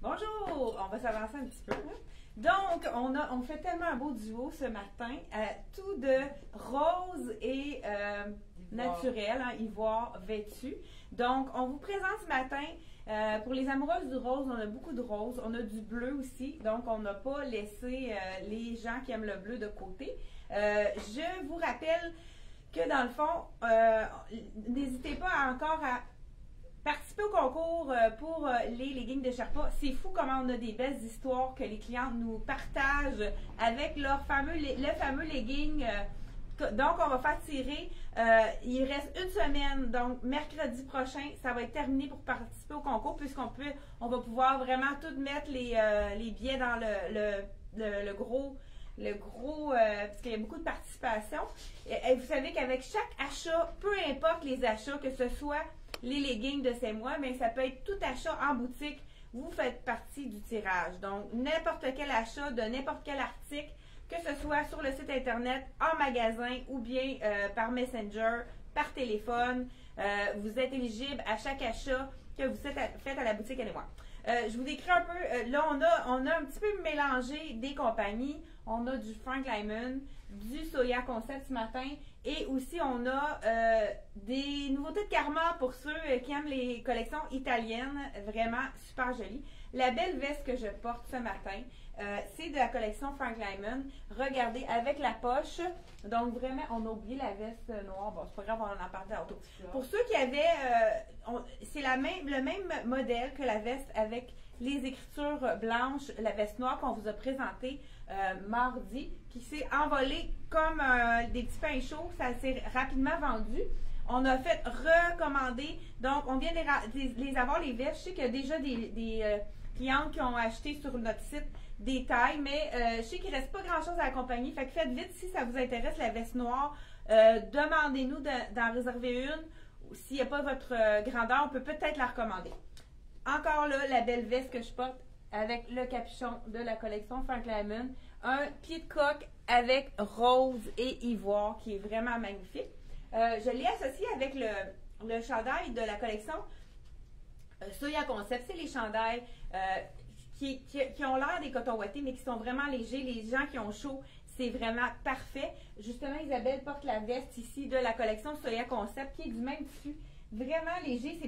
Bonjour! On va s'avancer un petit peu. Hein? Donc, on fait tellement un beau duo ce matin, tout de rose et naturel, hein, ivoire vêtu. Donc, on vous présente ce matin, pour les amoureuses du rose, on a beaucoup de rose, on a du bleu aussi, donc on n'a pas laissé les gens qui aiment le bleu de côté. Je vous rappelle que dans le fond, n'hésitez pas encore à participer au concours pour les leggings de Sherpa. C'est fou comment on a des belles histoires que les clientes nous partagent avec le fameux legging. Donc, on va faire tirer. Il reste une semaine, donc mercredi prochain, ça va être terminé pour participer au concours on va pouvoir vraiment tout mettre les billets dans le gros parce qu'il y a beaucoup de participation. Et vous savez qu'avec chaque achat, peu importe les achats, que ce soit les leggings de ces mois, mais ça peut être tout achat en boutique, vous faites partie du tirage. Donc, n'importe quel achat de n'importe quel article, que ce soit sur le site internet, en magasin ou bien par Messenger, par téléphone, vous êtes éligible à chaque achat que vous faites à la boutique Allez voir. Je vous décris un peu, là on a un petit peu mélangé des compagnies. On a du Frank Lyman, du Soya Concept ce matin et aussi on a des nouveautés de Karma pour ceux qui aiment les collections italiennes, vraiment super jolies. La belle veste que je porte ce matin, c'est de la collection Frank Lyman. Regardez, avec la poche, donc vraiment, on a oublié la veste noire. Bon, c'est pas grave, on en parle tantôt. Pour ceux qui avaient, c'est le même modèle que la veste avec les écritures blanches, la veste noire qu'on vous a présentée mardi, qui s'est envolée comme des petits pains chauds. Ça s'est rapidement vendu. On a fait recommander, donc on vient de les avoir les vestes. Je sais qu'il y a déjà des clientes qui ont acheté sur notre site des tailles, mais je sais qu'il ne reste pas grand-chose à la compagnie. Fait que faites vite si ça vous intéresse, la veste noire. Demandez-nous d'en réserver une. S'il n'y a pas votre grandeur, on peut peut-être la recommander. Encore là, la belle veste que je porte avec le capuchon de la collection Frank Lyman. Un pied de coque avec rose et ivoire qui est vraiment magnifique. Je l'ai associé avec le chandail de la collection Soya Concept. C'est les chandails qui ont l'air des cotons ouatés, mais qui sont vraiment légers. Les gens qui ont chaud, c'est vraiment parfait. Justement, Isabelle porte la veste ici de la collection Soya Concept, qui est du même tissu. Vraiment léger.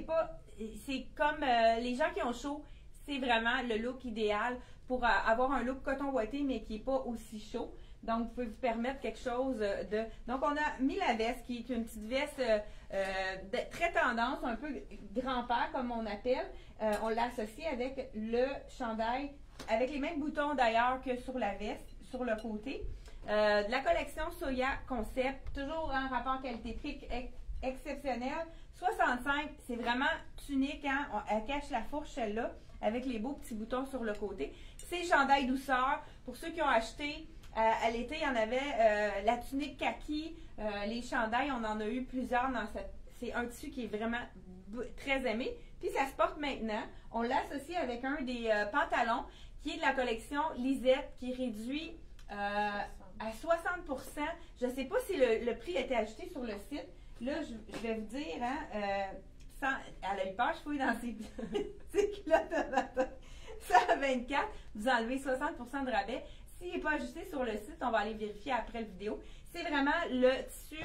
C'est comme les gens qui ont chaud, c'est vraiment le look idéal pour avoir un look coton ouaté, mais qui n'est pas aussi chaud. Donc, vous pouvez vous permettre quelque chose de... Donc, on a mis la veste, qui est une petite veste très tendance, un peu grand-père, comme on appelle. On l'a associé avec le chandail, avec les mêmes boutons d'ailleurs que sur la veste, sur le côté. De la collection Soya Concept, toujours en rapport qualité-prix exceptionnel. 65, c'est vraiment tunique, hein? Elle cache la fourche, celle-là, avec les beaux petits boutons sur le côté. C'est chandail douceur. Pour ceux qui ont acheté... à l'été, il y en avait la tunique kaki, les chandails, on en a eu plusieurs dans c'est un tissu qui est vraiment très aimé. Puis ça se porte maintenant. On l'a associé avec un des pantalons qui est de la collection Lisette, qui est réduit à 60%. Je ne sais pas si le prix a été ajouté sur le site. Là, je vais vous dire, hein, elle a eu peur, je fouille dans ses culottes de matin. 124, vous enlevez 60% de rabais. S'il n'est pas ajusté sur le site, on va aller vérifier après la vidéo. C'est vraiment le tissu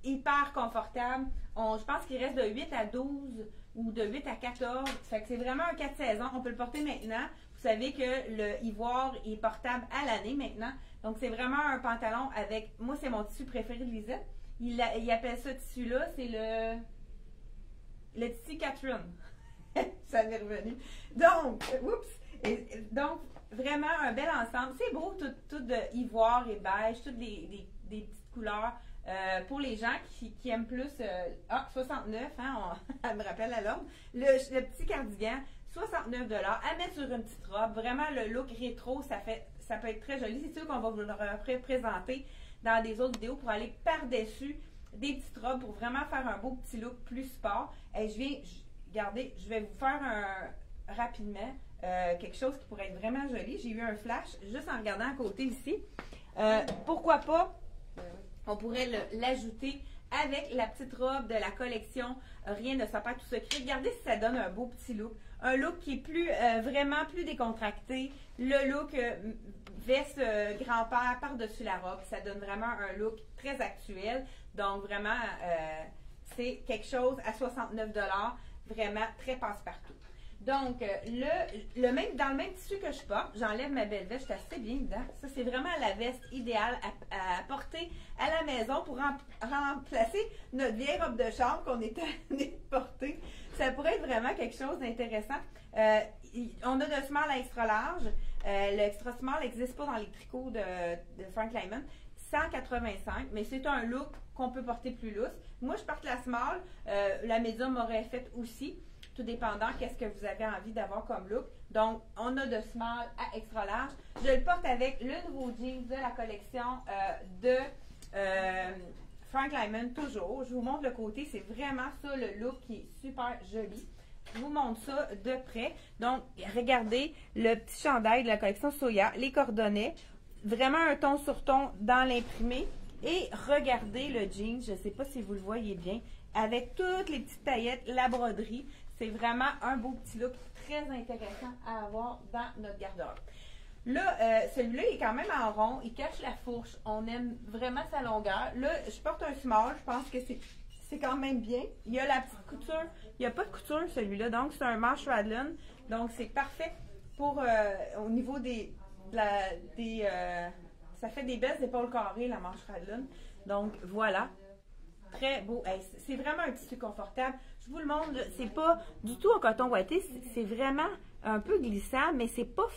hyper confortable. Je pense qu'il reste de 8 à 12 ou de 8 à 14. Fait que c'est vraiment un 4 saisons. On peut le porter maintenant. Vous savez que le ivoire est portable à l'année maintenant. Donc, c'est vraiment un pantalon avec... Moi, c'est mon tissu préféré de Lisette. Il appelle ça tissu-là. C'est le tissu Catherine. Ça m'est revenu. Donc, donc, vraiment un bel ensemble. C'est beau, tout de ivoire et beige, toutes des petites couleurs pour les gens qui aiment plus. 69, hein, elle me rappelle à l'ordre. Le petit cardigan, 69 $. À mettre sur une petite robe. Vraiment, le look rétro, ça peut être très joli. C'est sûr qu'on va vous le représenter dans des autres vidéos pour aller par-dessus des petites robes pour vraiment faire un beau petit look plus sport. Et regardez, je vais vous faire rapidement quelque chose qui pourrait être vraiment joli. J'ai eu un flash juste en regardant à côté ici. Pourquoi pas, on pourrait l'ajouter avec la petite robe de la collection Rien ne s'en perd tout secret. Regardez si ça donne un beau petit look. Un look qui est plus vraiment plus décontracté. Le look veste grand-père par-dessus la robe. Ça donne vraiment un look très actuel. Donc vraiment, c'est quelque chose à 69 $, vraiment très passe-partout. Donc, dans le même tissu que je porte, j'enlève ma belle veste, je suis assez bien dedans. Ça, c'est vraiment la veste idéale à porter à la maison pour remplacer notre vieille robe de chambre qu'on était allé porter. Ça pourrait être vraiment quelque chose d'intéressant. On a de small à extra large. Le extra small n'existe pas dans les tricots de Frank Lyman. 185, mais c'est un look qu'on peut porter plus lousse. Moi, je porte la small. La médium m'aurait fait aussi. Tout dépendant qu'est-ce que vous avez envie d'avoir comme look. Donc, on a de small à extra large. Je le porte avec le nouveau jeans de la collection de Frank Lyman, toujours. Je vous montre le côté. C'est vraiment ça, le look qui est super joli. Je vous montre ça de près. Donc, regardez le petit chandail de la collection Soya, les coordonnées. Vraiment un ton sur ton dans l'imprimé. Et regardez le jean. Je ne sais pas si vous le voyez bien. Avec toutes les petites taillettes, la broderie. C'est vraiment un beau petit look très intéressant à avoir dans notre garde-robe. Là, celui-là, il est quand même en rond. Il cache la fourche. On aime vraiment sa longueur. Là, je porte un small. Je pense que c'est quand même bien. Il y a la petite couture. Il n'y a pas de couture, celui-là. Donc, c'est un manche Radlon. Donc, c'est parfait pour au niveau ça fait des belles épaules carrées, la manche Radlon. Donc, voilà. Très beau. Hey, c'est vraiment un tissu confortable. Je vous le montre, c'est pas du tout en coton ouaté, c'est vraiment un peu glissant, mais c'est pas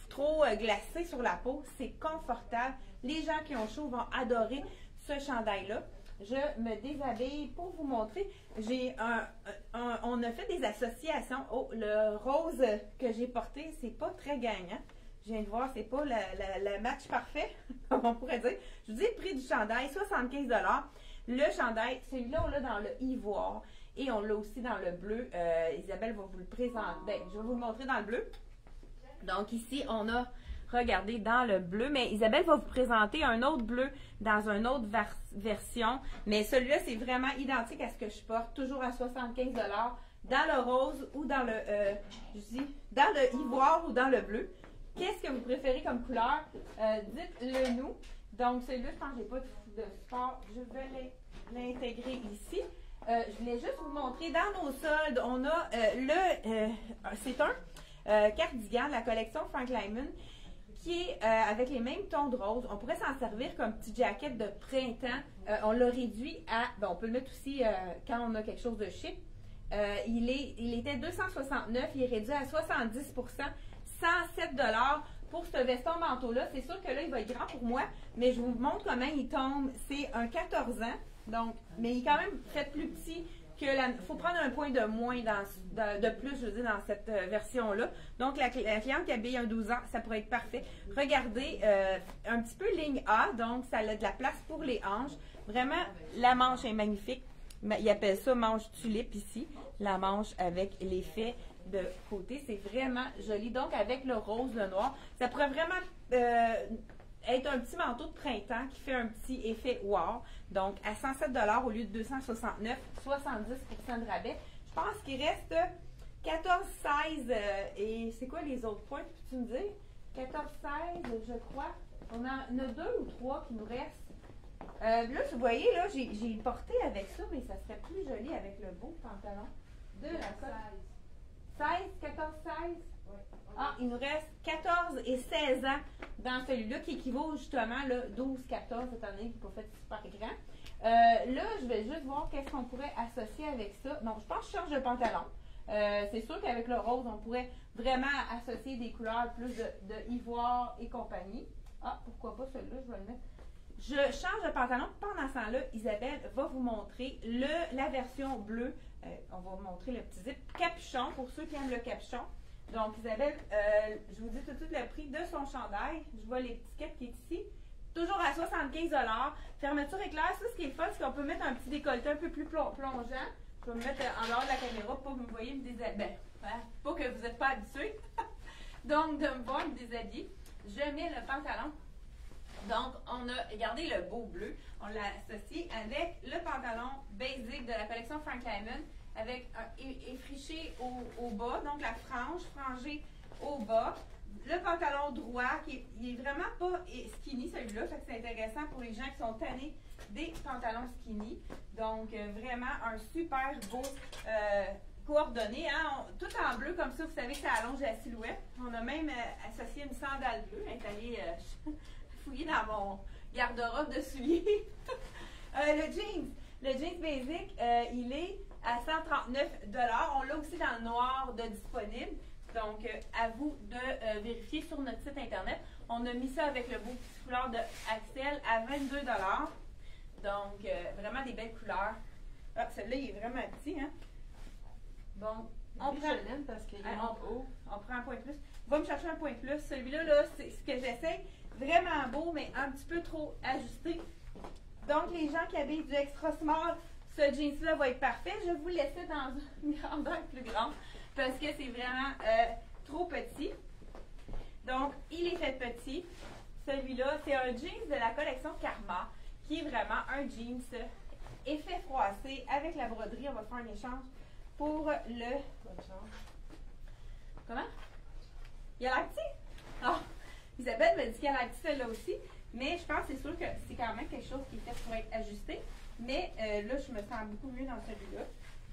trop glacé sur la peau. C'est confortable. Les gens qui ont chaud vont adorer ce chandail-là. Je me déshabille pour vous montrer. On a fait des associations. Oh, le rose que j'ai porté, c'est pas très gagnant. Je viens de voir, c'est pas le match parfait, comme on pourrait dire. Je vous dis le prix du chandail, 75 $. Le chandail, celui-là, on l'a dans le ivoire et on l'a aussi dans le bleu. Isabelle va vous le présenter. Ben, je vais vous le montrer dans le bleu. Donc ici, on a, regardé dans le bleu, mais Isabelle va vous présenter un autre bleu dans une autre version. Mais celui-là, c'est vraiment identique à ce que je porte, toujours à 75 $, dans le rose ou dans dans le ivoire ou dans le bleu. Qu'est-ce que vous préférez comme couleur? Dites-le nous. Donc, celui-là, je pense que je n'ai pas de sport. Je vais l'intégrer ici. Je voulais juste vous montrer, dans nos soldes, on a c'est un cardigan de la collection Frank Lyman qui est avec les mêmes tons de rose. On pourrait s'en servir comme petit jacket de printemps. On l'a réduit à, on peut le mettre aussi quand on a quelque chose de chic. Il était 269, il est réduit à 70 %, 107 $ pour ce veston manteau-là. C'est sûr que là, il va être grand pour moi, mais je vous montre comment il tombe. C'est un 14 ans, donc, mais il est quand même fait plus petit que il faut prendre un point de moins de plus, je veux dire, dans cette version-là. Donc, la cliente qui habille un 12 ans, ça pourrait être parfait. Regardez, un petit peu ligne A, donc ça a de la place pour les hanches. Vraiment, la manche est magnifique. Ils appellent ça manche tulipe ici. La manche avec l'effet de côté, c'est vraiment joli. Donc, avec le rose, le noir, ça pourrait vraiment être un petit manteau de printemps qui fait un petit effet wow. Donc, à 107 $ au lieu de 269, 70 % de rabais. Je pense qu'il reste 14, 16 et c'est quoi les autres points, peux-tu me dire? 14, 16, je crois. On en a 2 ou 3 qui nous restent. Là, vous voyez, là, j'ai porté avec ça, mais ça serait plus joli avec le beau pantalon de la cote. 16, 14, 16? Oui. Ah, il nous reste 14 et 16 ans dans celui-là, qui équivaut justement là, 12, 14, étant donné qu'il n'est pas fait super grand. Là, je vais juste voir qu'est-ce qu'on pourrait associer avec ça. Donc, je pense que je change de pantalon. C'est sûr qu'avec le rose, on pourrait vraiment associer des couleurs plus de ivoire et compagnie. Ah, pourquoi pas celui-là, je vais le mettre. Je change de pantalon. Pendant ce temps-là, Isabelle va vous montrer la version bleue. On va vous montrer le petit zip capuchon pour ceux qui aiment le capuchon. Donc, Isabelle, je vous dis tout de suite le prix de son chandail. Je vois l'étiquette qui est ici. Toujours à 75 $. Fermeture éclair. Ça, ce qui est fun, c'est qu'on peut mettre un petit décolleté un peu plus plongeant. Je vais me mettre en dehors de la caméra pour que vous me voyez me déshabiller. Pas que vous n'êtes pas habitués. Donc, de me voir me déshabiller. Je mets le pantalon Donc, on a gardé le beau bleu. On l'a associé avec le pantalon basic de la collection Frank Lyman avec un effriché au bas, donc la frange frangée au bas. Le pantalon droit, qui est vraiment pas skinny celui-là, fait que c'est intéressant pour les gens qui sont tannés des pantalons skinny. Donc, vraiment un super beau coordonné, hein? Tout en bleu comme ça, vous savez que ça allonge la silhouette. On a même associé une sandale bleue. Elle est allée fouiller dans mon garde-robe de souliers. Le jeans basic, il est à 139 $. On l'a aussi dans le noir de disponible. Donc, à vous de vérifier sur notre site internet. On a mis ça avec le beau petit foulard de Axel à 22 $. Donc, vraiment des belles couleurs. Ah, celui-là, il est vraiment petit, hein? Bon, on prend, parce qu'il est haut. On prend un point de plus. Va me chercher un point de plus. Celui-là, là, c'est ce que j'essaie. Vraiment beau, mais un petit peu trop ajusté. Donc, les gens qui habillent du extra small, ce jeans-là va être parfait. Je vais vous laisser dans une grandeur plus grande parce que c'est vraiment trop petit. Donc, il est fait petit. Celui-là, c'est un jeans de la collection Karma, qui est vraiment un jeans effet froissé avec la broderie. On va faire un échange pour le... Comment? Il y a l'air petit? Ah! Isabelle m'a dit qu'il y a l'air petit celle-là aussi, mais je pense que c'est sûr que c'est quand même quelque chose qui est fait pour être ajusté. Mais là, je me sens beaucoup mieux dans celui-là.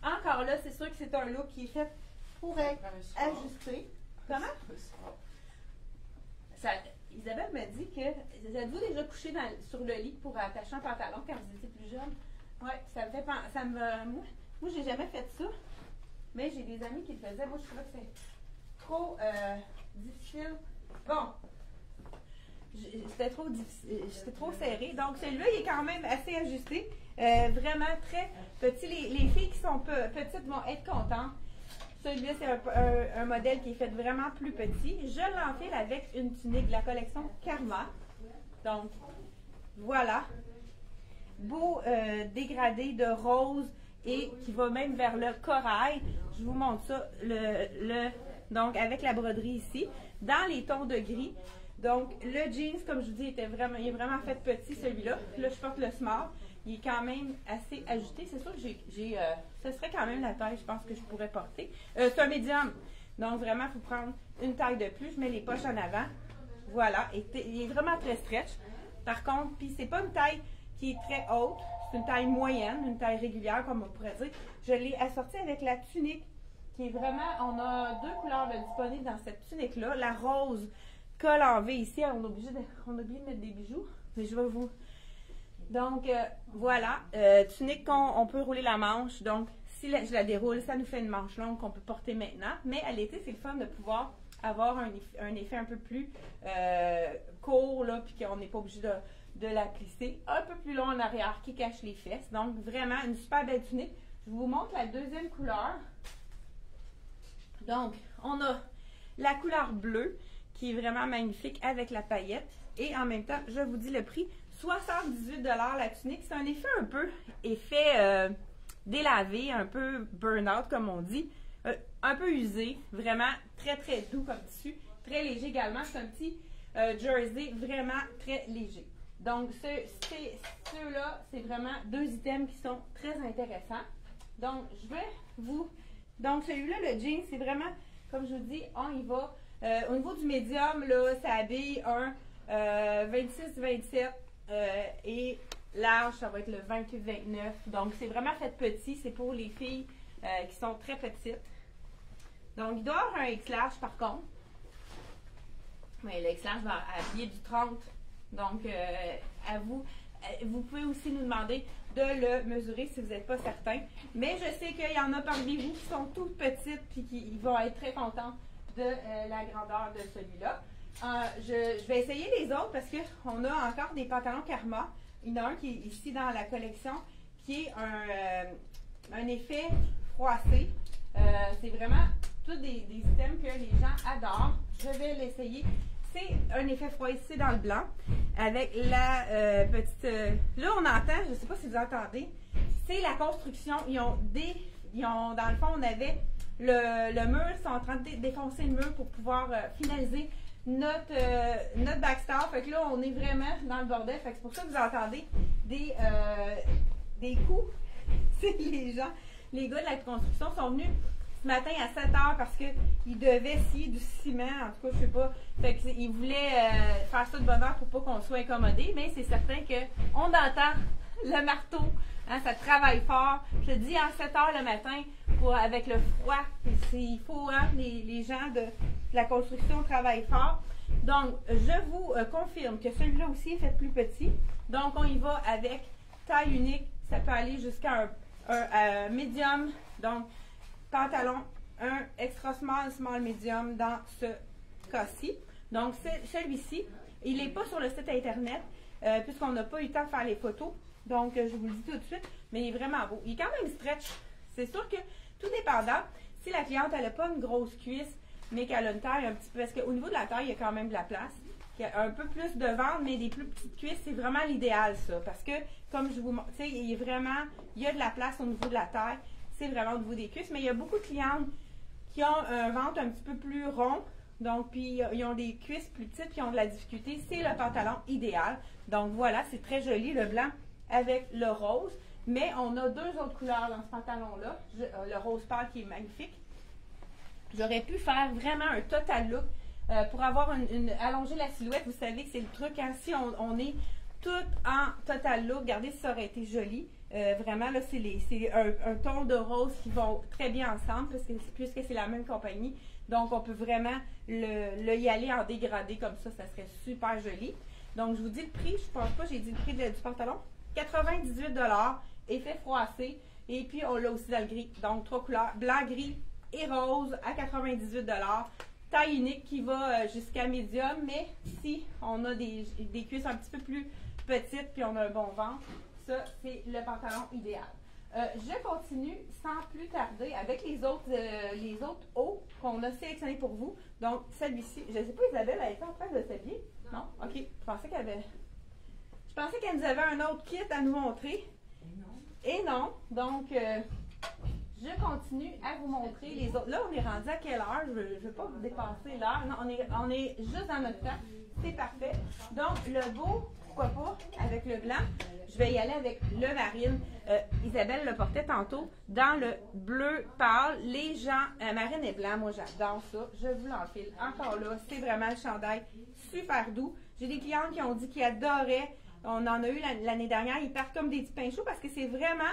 Encore là, c'est sûr que c'est un look qui est fait pour être ajusté. Comment? Isabelle m'a dit que êtes-vous déjà couché sur le lit pour attacher un pantalon quand vous étiez plus jeune? Oui, ça me fait penser. Moi, j'ai jamais fait ça, mais j'ai des amis qui le faisaient. Moi, je trouvais que c'est trop difficile. Bon, c'était trop difficile, j'étais trop serré. Donc, celui-là, il est quand même assez ajusté. Vraiment très petit. Les filles qui sont petites vont être contentes. Celui-là, c'est un modèle qui est fait vraiment plus petit. Je l'enfile avec une tunique de la collection Karma. Donc, voilà. Beau dégradé de rose et qui va même vers le corail. Je vous montre ça. Donc, avec la broderie ici. Dans les tons de gris. Donc, le jeans, comme je vous dis, il est vraiment fait petit, celui-là. Là, je porte le small. Il est quand même assez ajusté. C'est sûr que ce serait quand même la taille, je pense, que je pourrais porter. C'est un médium. Donc, vraiment, il faut prendre une taille de plus. Je mets les poches en avant. Voilà. Il est vraiment très stretch. Par contre, puis c'est pas une taille qui est très haute. C'est une taille moyenne, une taille régulière, comme on pourrait dire. Je l'ai assorti avec la tunique, qui est vraiment... On a deux couleurs disponibles dans cette tunique-là. La rose col en V ici. On a oublié de mettre des bijoux. Mais je vais vous... Donc, voilà, tunique on peut rouler la manche. Donc, si je la déroule, ça nous fait une manche longue qu'on peut porter maintenant. Mais à l'été, c'est le fun de pouvoir avoir un effet un peu plus court, là, puis qu'on n'est pas obligé de la plisser. Un peu plus long en arrière qui cache les fesses. Donc, vraiment, une super belle tunique. Je vous montre la deuxième couleur. Donc, on a la couleur bleue qui est vraiment magnifique avec la paillette. Et en même temps, je vous dis le prix. 78 $ la tunique. C'est un effet délavé, un peu burn-out comme on dit. Un peu usé, vraiment très très doux comme tissu. Très léger également. C'est un petit jersey vraiment très léger. Donc ceux-là, c'est vraiment deux items qui sont très intéressants. Donc je vais vous... Donc celui-là, le jean, c'est vraiment, comme je vous dis, on y va. Au niveau du médium, là, ça habille un 26-27. Et large, ça va être le 28-29. Donc, c'est vraiment fait petit. C'est pour les filles qui sont très petites. Donc, il doit y avoir un X-large par contre. Mais le X-large va habiller du 30. Donc, à vous. Vous pouvez aussi nous demander de le mesurer si vous n'êtes pas certain. Mais je sais qu'il y en a parmi vous qui sont toutes petites et qui vont être très contentes de la grandeur de celui-là. Je vais essayer les autres parce qu'on a encore des pantalons Karma. Il y en a un qui est ici dans la collection qui est un effet froissé. C'est vraiment tous des items que les gens adorent. Je vais l'essayer. C'est un effet froissé dans le blanc avec la petite... là, on entend, je ne sais pas si vous entendez, c'est la construction. Dans le fond, on avait le mur, ils sont en train de défoncer le mur pour pouvoir finaliser notre backstar. Fait que là, on est vraiment dans le bordel. Fait que c'est pour ça que vous entendez des coups. C'est les gars de la construction sont venus ce matin à 7 h parce qu'ils devaient scier du ciment. En tout cas, je sais pas. Fait qu'ils voulaient faire ça de bonne heure pour pas qu'on soit incommodé. Mais c'est certain qu'on entend le marteau. Hein, ça travaille fort. Je te dis, à 7 h le matin, avec le froid, il faut, hein, les gens de la construction travaillent fort. Donc, je vous confirme que celui-là aussi est fait plus petit. Donc, on y va avec taille unique. Ça peut aller jusqu'à un medium. Donc, pantalon, un extra small, small medium dans ce cas-ci. Donc, celui-ci, il n'est pas sur le site Internet puisqu'on n'a pas eu le temps de faire les photos. Donc, je vous le dis tout de suite, mais il est vraiment beau. Il est quand même stretch. C'est sûr que, tout dépendant, si la cliente, elle n'a pas une grosse cuisse, mais qu'elle a une taille un petit peu, parce qu'au niveau de la taille, il y a quand même de la place. Il y a un peu plus de ventre, mais des plus petites cuisses, c'est vraiment l'idéal, ça. Parce que, comme je vous montre, tu sais, il y a de la place au niveau de la taille. C'est vraiment au niveau des cuisses. Mais il y a beaucoup de clientes qui ont un ventre un petit peu plus rond. Donc, puis ils ont des cuisses plus petites, puis ils ont de la difficulté. C'est le pantalon idéal. Donc, voilà, c'est très joli, le blanc avec le rose. Mais on a deux autres couleurs dans ce pantalon-là. Le rose pâle qui est magnifique. J'aurais pu faire vraiment un total look pour avoir allonger la silhouette. Vous savez que c'est le truc. Hein, si on est tout en total look, regardez si ça aurait été joli. Vraiment, là, c'est un ton de rose qui vont très bien ensemble puisque c'est la même compagnie. Donc, on peut vraiment y aller en dégradé comme ça. Ça serait super joli. Donc, je vous dis le prix. Je pense pas j'ai dit le prix du pantalon. 98 $, effet froissé. Et puis, on l'a aussi dans le gris. Donc, trois couleurs, blanc, gris et rose à 98 $. Taille unique qui va jusqu'à médium. Mais si on a des cuisses un petit peu plus petites puis on a un bon ventre, ça, c'est le pantalon idéal. Je continue sans plus tarder avec les autres hauts qu'on a sélectionnés pour vous. Donc, celui-ci, je ne sais pas, Isabelle, elle était en train de s'habiller? Non? OK. Je pensais qu'elle nous avait un autre kit à nous montrer. Et non. Donc, je continue à vous montrer les autres. Là, on est rendu à quelle heure? Je ne veux pas vous dépasser l'heure. Non, on est juste dans notre temps. C'est parfait. Donc, le beau, pourquoi pas, avec le blanc. Je vais y aller avec le marine. Isabelle le portait tantôt dans le bleu pâle. Les gens, marine et blanc, moi j'adore ça. Je vous l'enfile. Encore là, c'est vraiment le chandail super doux. J'ai des clientes qui ont dit qu'ils adoraient. On en a eu l'année dernière. Ils partent comme des petits pains chauds parce que c'est vraiment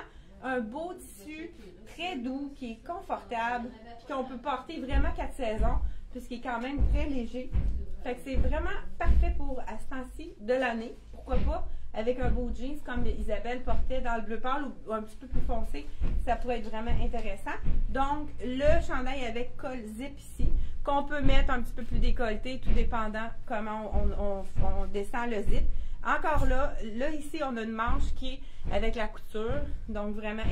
un beau tissu très doux, qui est confortable, qu'on peut porter vraiment 4 saisons, puisqu'il est quand même très léger. Fait que c'est vraiment parfait pour à ce temps-ci de l'année. Pourquoi pas avec un beau jeans comme Isabelle portait dans le bleu pâle ou un petit peu plus foncé, ça pourrait être vraiment intéressant. Donc, le chandail avec col zip ici, qu'on peut mettre un petit peu plus décolleté, tout dépendant comment on descend le zip. Encore là, ici, on a une manche qui est avec la couture. Donc, vraiment,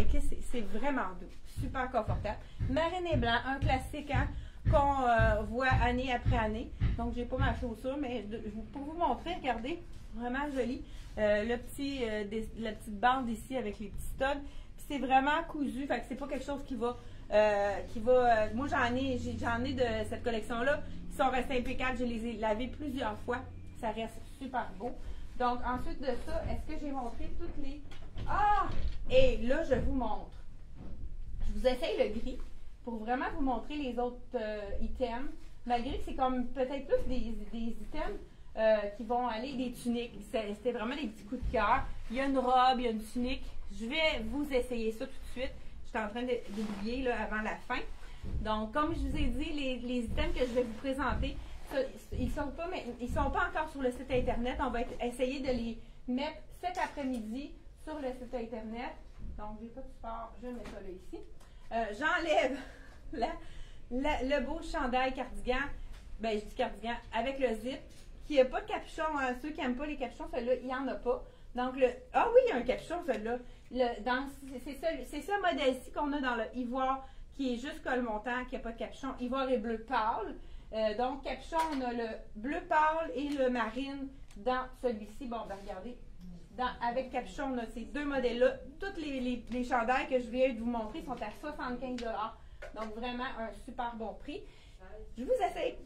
c'est vraiment doux. Super confortable. Marine et blanc, un classique, hein, qu'on voit année après année. Donc, j'ai pas ma chaussure, mais pour vous montrer, regardez, vraiment joli. La petite bande ici avec les petits studs. Puis c'est vraiment cousu, fait que c'est pas quelque chose qui va... moi, j'en ai de cette collection-là. Ils sont restés impeccables. Je les ai lavés plusieurs fois. Ça reste super beau. Donc, ensuite de ça, est-ce que j'ai montré toutes les... Ah! Et là, je vous montre. Je vous essaye le gris pour vraiment vous montrer les autres items. Malgré que c'est comme peut-être plus des items qui vont aller, des tuniques. C'était vraiment des petits coups de cœur. Il y a une robe, il y a une tunique. Je vais vous essayer ça tout de suite. J'étais en train d'oublier là avant la fin. Donc, comme je vous ai dit, les items que je vais vous présenter, ils sont pas encore sur le site Internet. On va essayer de les mettre cet après-midi sur le site Internet. Donc, j'ai pas de support, je mets ça là ici. J'enlève le beau chandail cardigan. Ben, je dis cardigan avec le zip, qui n'a pas de capuchon. Hein. Ceux qui n'aiment pas les capuchons, celui-là, il n'y en a pas. Donc, ah oui, il y a un capuchon, celui-là. C'est ce modèle-ci qu'on a dans le ivoire, qui est juste col montant, qui n'a pas de capuchon. Ivoire et bleu pâle. Donc, capuchon, on a le bleu pâle et le marine dans celui-ci. Bon, ben regardez, avec capuchon, on a ces deux modèles-là. Tous les chandails que je viens de vous montrer sont à 75 $. Donc, vraiment un super bon prix. Je vous essaye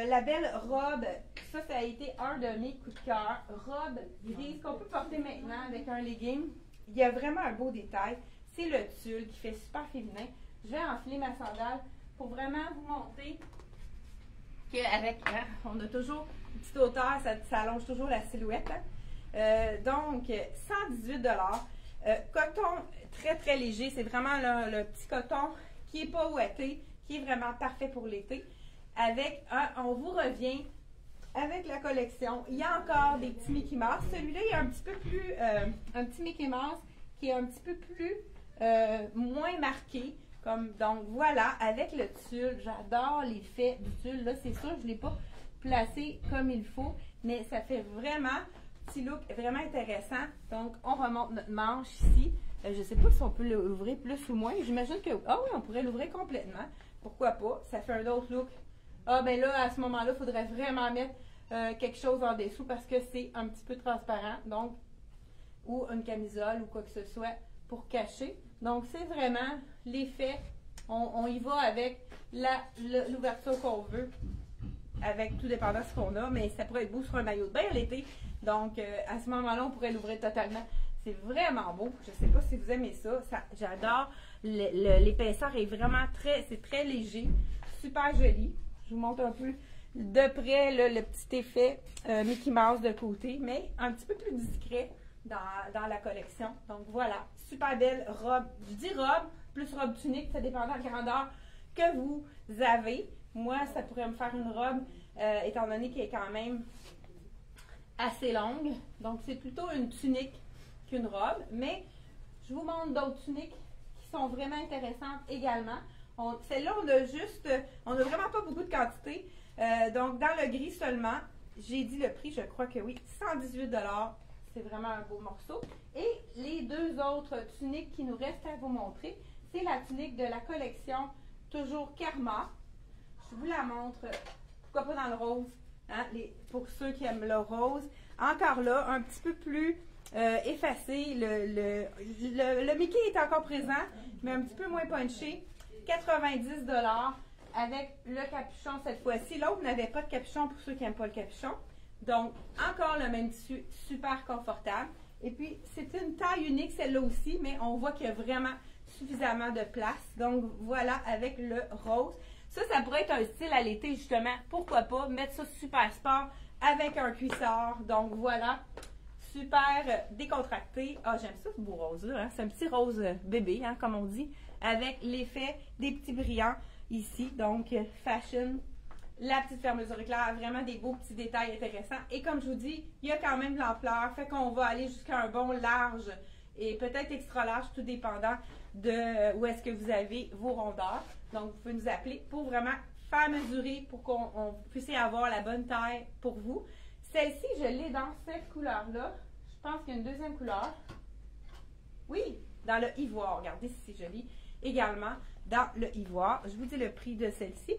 la belle robe, ça a été un de mes coups de cœur. Robe grise qu'on peut porter maintenant avec un legging. Il y a vraiment un beau détail. C'est le tulle qui fait super féminin. Je vais enfiler ma sandale pour vraiment vous montrer qu'avec, hein, on a toujours une petite hauteur, ça allonge toujours la silhouette. Hein. Donc, 118 coton très très léger. C'est vraiment le petit coton qui n'est pas ouaté, qui est vraiment parfait pour l'été. Avec on vous revient avec la collection. Il y a encore des petits Mickey Mouse. Celui-là, il est un petit peu plus, un petit Mickey Mouse qui est un petit peu plus, moins marqué. Donc voilà, avec le tulle, j'adore l'effet du tulle. Là, c'est sûr, je ne l'ai pas placé comme il faut, mais ça fait vraiment petit look vraiment intéressant. Donc, on remonte notre manche ici. Je ne sais pas si on peut l'ouvrir plus ou moins. J'imagine que, ah oui, on pourrait l'ouvrir complètement. Pourquoi pas? Ça fait un autre look. Ah, ben là, à ce moment-là, il faudrait vraiment mettre quelque chose en dessous parce que c'est un petit peu transparent. Donc, ou une camisole ou quoi que ce soit pour cacher. Donc, c'est vraiment l'effet. On y va avec l'ouverture qu'on veut, avec tout dépendant de ce qu'on a, mais ça pourrait être beau sur un maillot de bain l'été. Donc, à ce moment-là, on pourrait l'ouvrir totalement. C'est vraiment beau. Je ne sais pas si vous aimez ça. J'adore. L'épaisseur est vraiment c'est très léger. Super joli. Je vous montre un peu de près le petit effet Mickey Mouse de côté, mais un petit peu plus discret dans la collection. Donc voilà, super belle robe. Je dis robe, plus robe tunique, ça dépend de la grandeur que vous avez. Moi, ça pourrait me faire une robe, étant donné qu'elle est quand même assez longue. Donc c'est plutôt une tunique qu'une robe, mais je vous montre d'autres tuniques qui sont vraiment intéressantes également. Celle-là, on a vraiment pas beaucoup de quantité. Donc, dans le gris seulement, j'ai dit le prix, je crois que oui, 118 $. C'est vraiment un beau morceau. Et les deux autres tuniques qui nous restent à vous montrer, c'est la tunique de la collection, toujours Karma. Je vous la montre, pourquoi pas dans le rose, hein, pour ceux qui aiment le rose. Encore là, un petit peu plus effacé. Le Mickey est encore présent, mais un petit peu moins punché. 90 $ avec le capuchon cette fois-ci. L'autre n'avait pas de capuchon pour ceux qui n'aiment pas le capuchon. Donc, encore le même tissu, super confortable. Et puis, c'est une taille unique celle-là aussi, mais on voit qu'il y a vraiment suffisamment de place. Donc, voilà avec le rose. Ça pourrait être un style à l'été, justement. Pourquoi pas mettre ça super sport avec un cuissard. Donc, voilà. Super décontracté. Ah, j'aime ça, ce beau rose-là. Hein? C'est un petit rose bébé, hein, comme on dit, avec l'effet des petits brillants ici. Donc, fashion. La petite fermeture éclair, vraiment des beaux petits détails intéressants. Et comme je vous dis, il y a quand même de l'ampleur, fait qu'on va aller jusqu'à un bon large et peut-être extra large, tout dépendant de où est-ce que vous avez vos rondeurs. Donc, vous pouvez nous appeler pour vraiment faire mesurer pour qu'on puisse avoir la bonne taille pour vous. Celle-ci, je l'ai dans cette couleur-là. Je pense qu'il y a une deuxième couleur. Oui, dans le ivoire. Regardez si c'est joli. Également, dans le ivoire. Je vous dis le prix de celle-ci.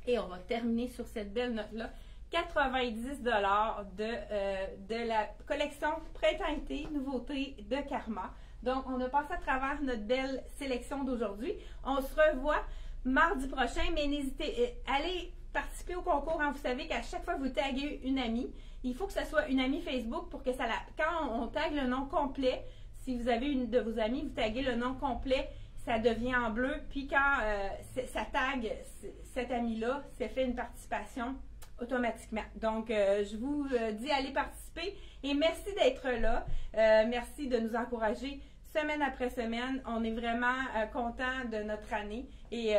Et on va terminer sur cette belle note-là. 90 $ de la collection Printemps-été, nouveauté de Karma. Donc, on a passé à travers notre belle sélection d'aujourd'hui. On se revoit mardi prochain, mais n'hésitez, allez participer au concours. Hein. Vous savez qu'à chaque fois que vous taguez une amie, il faut que ce soit une amie Facebook pour que quand on tague le nom complet, si vous avez une de vos amies, vous taguez le nom complet, ça devient en bleu. Puis quand ça tague cette amie-là, ça fait une participation automatiquement. Donc, je vous dis allez participer et merci d'être là. Merci de nous encourager semaine après semaine. On est vraiment content de notre année et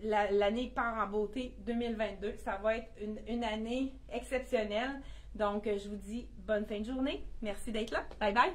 l'année part en beauté 2022. Ça va être une année exceptionnelle. Donc, je vous dis bonne fin de journée. Merci d'être là. Bye bye.